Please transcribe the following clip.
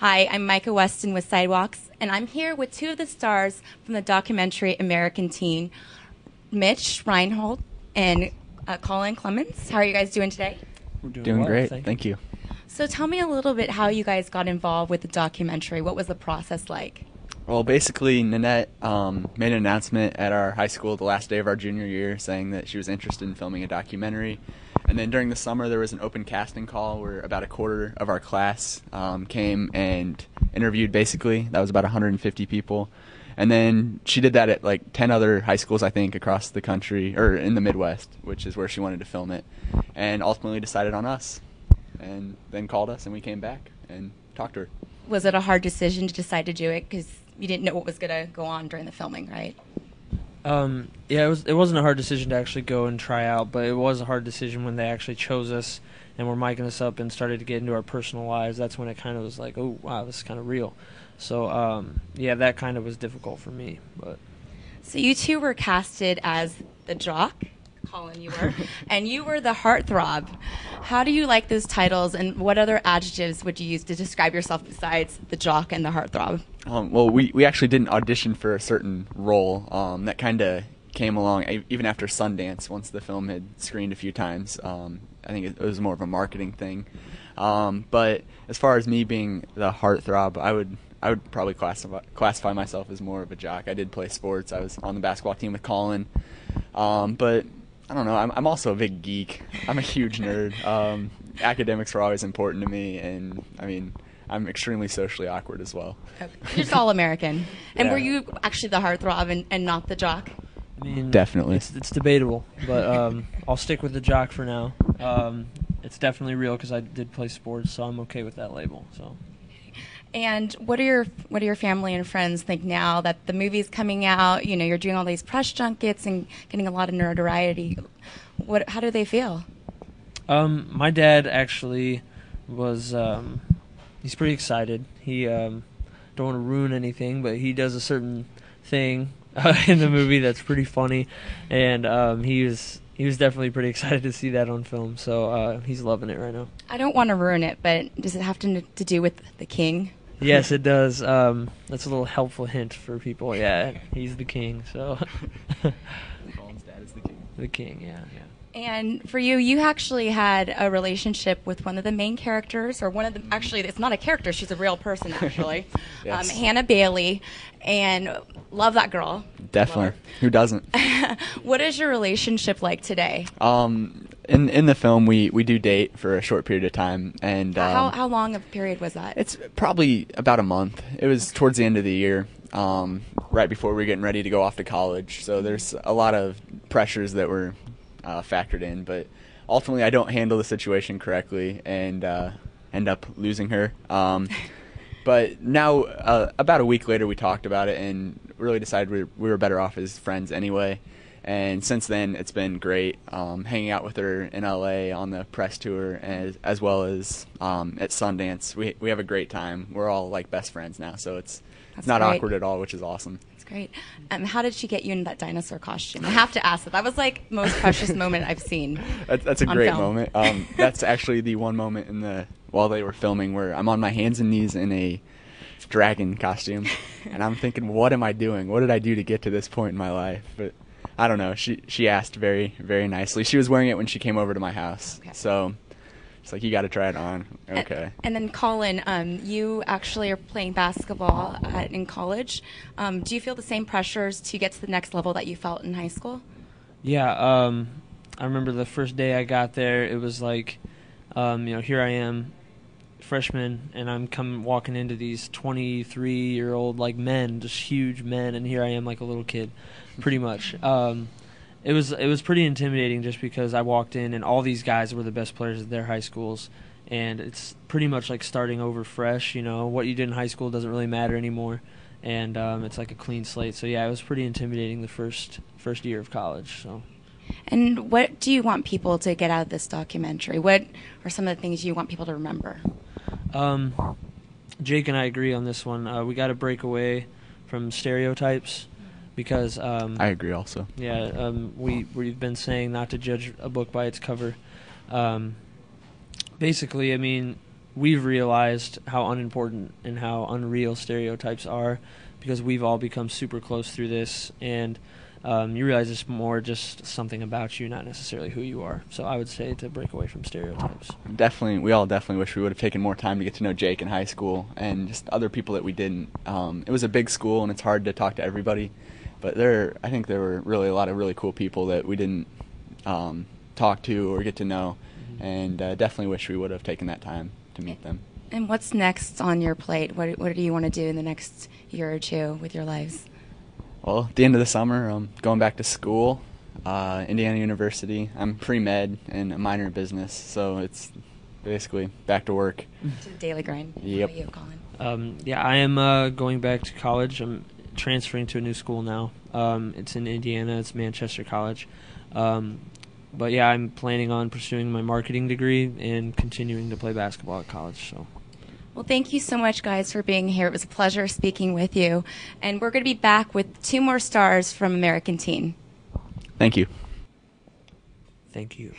Hi, I'm Maaika Westen with Sidewalks, and I'm here with two of the stars from the documentary American Teen, Mitch, Reinholdt, and Colin, Clemens. How are you guys doing today? We're Doing well, great. Thank you. So tell me a little bit how you guys got involved with the documentary. What was the process like? Well, basically, Nanette made an announcement at our high school the last day of our junior year saying that she was interested in filming a documentary. And then during the summer, there was an open casting call where about a quarter of our class came and interviewed, basically. That was about 150 people. And then she did that at like 10 other high schools, I think, across the country, or in the Midwest, which is where she wanted to film it, and ultimately decided on us. And then called us, and we came back and talked to her. Was it a hard decision to decide to do it because you didn't know what was going to go on during the filming, right? Yeah, it wasn't a hard decision to actually go and try out, but it was a hard decision when they actually chose us and were miking us up and started to get into our personal lives. That's when it kind of was like, oh, wow, this is kind of real. So, yeah, that kind of was difficult for me. But So you two were casted as the jock, Colin, you were, and you were the heartthrob. How do you like those titles, and what other adjectives would you use to describe yourself besides the jock and the heartthrob? Well, we actually didn't audition for a certain role. That kind of came along even after Sundance, once the film had screened a few times. I think it was more of a marketing thing. But as far as me being the heartthrob, I would probably classify myself as more of a jock. I did play sports. I was on the basketball team with Colin. But I don't know. I'm also a big geek. I'm a huge nerd. Academics were always important to me, and I mean, I'm extremely socially awkward as well. Okay. You're just all American. And Yeah. were you actually the heartthrob and not the jock? I mean, Definitely. it's debatable, but I'll stick with the jock for now. It's definitely real because I did play sports, so I'm okay with that label. So. And what do your family and friends think now that the movie's coming out? You know, you're doing all these press junkets and getting a lot of notoriety. How do they feel? My dad actually was. He's pretty excited. He don't want to ruin anything, but he does a certain thing in the movie that's pretty funny, and he was definitely pretty excited to see that on film. So he's loving it right now. I don't want to ruin it, but does it have to do with the king? Yes, it does. That's a little helpful hint for people. Yeah, he's the king. So Colin's dad is the king. the king. Yeah. And for you, you actually had a relationship with one of the main characters, or one of the, actually, it's not a character, she's a real person, actually. Yes. Hannah Bailey, and love that girl. Definitely. Love Who doesn't? her. What is your relationship like today? In the film, we do date for a short period of time, and How long of a period was that? it's probably about a month. It was towards the end of the year, right before we were getting ready to go off to college. So there's a lot of pressures that were factored in, but ultimately I don't handle the situation correctly and end up losing her. But now, about a week later, we talked about it and really decided we were better off as friends anyway. And since then, it's been great hanging out with her in LA on the press tour, as well as at Sundance. We have a great time. We're all like best friends now, so it's not great. awkward at all, which is awesome. That's great. How did she get you in that dinosaur costume? I have to ask that. That was like most precious moment I've seen. That's a on great film. moment. That's actually the one moment while they were filming where I'm on my hands and knees in a dragon costume, and I'm thinking, what am I doing? What did I do to get to this point in my life? But I don't know. She asked very, very nicely. She was wearing it when she came over to my house, Okay. so it's like, you got to try it on. Okay. And then Colin, you actually are playing basketball in college. Do you feel the same pressures to get to the next level that you felt in high school? Yeah. I remember the first day I got there. It was like, here I am, freshman, and I'm walking into these 23-year-old like men, just huge men, and here I am like a little kid, pretty much. It was pretty intimidating just because I walked in and all these guys were the best players at their high schools, and it's pretty much like starting over fresh. You know, what you did in high school doesn't really matter anymore, and it's like a clean slate. So yeah, it was pretty intimidating the first year of college. So. And what do you want people to get out of this documentary? What are some of the things you want people to remember? Jake and I agree on this one. We got to break away from stereotypes because I agree also. Yeah, we've been saying not to judge a book by its cover. Basically, I mean, we've realized how unimportant and how unreal stereotypes are, because we've all become super close through this, and you realize it's more just something about you, not necessarily who you are. So I would say to break away from stereotypes. Definitely, we all definitely wish we would have taken more time to get to know Jake in high school and just other people that we didn't. It was a big school, and it's hard to talk to everybody, but I think there were really a lot of really cool people that we didn't talk to or get to know, and definitely wish we would have taken that time to meet them. And what's next on your plate? What do you want to do in the next year or two with your lives? Well, at the end of the summer, I'm going back to school, Indiana University. I'm pre-med and a minor in business, so it's basically back to work. To the daily grind. Yep. How about you, Colin? Yeah, I am going back to college. I'm transferring to a new school now. It's in Indiana. It's Manchester College. But yeah, I'm planning on pursuing my marketing degree and continuing to play basketball at college. So. Well, thank you so much, guys, for being here. It was a pleasure speaking with you. And we're going to be back with 2 more stars from American Teen. Thank you. Thank you.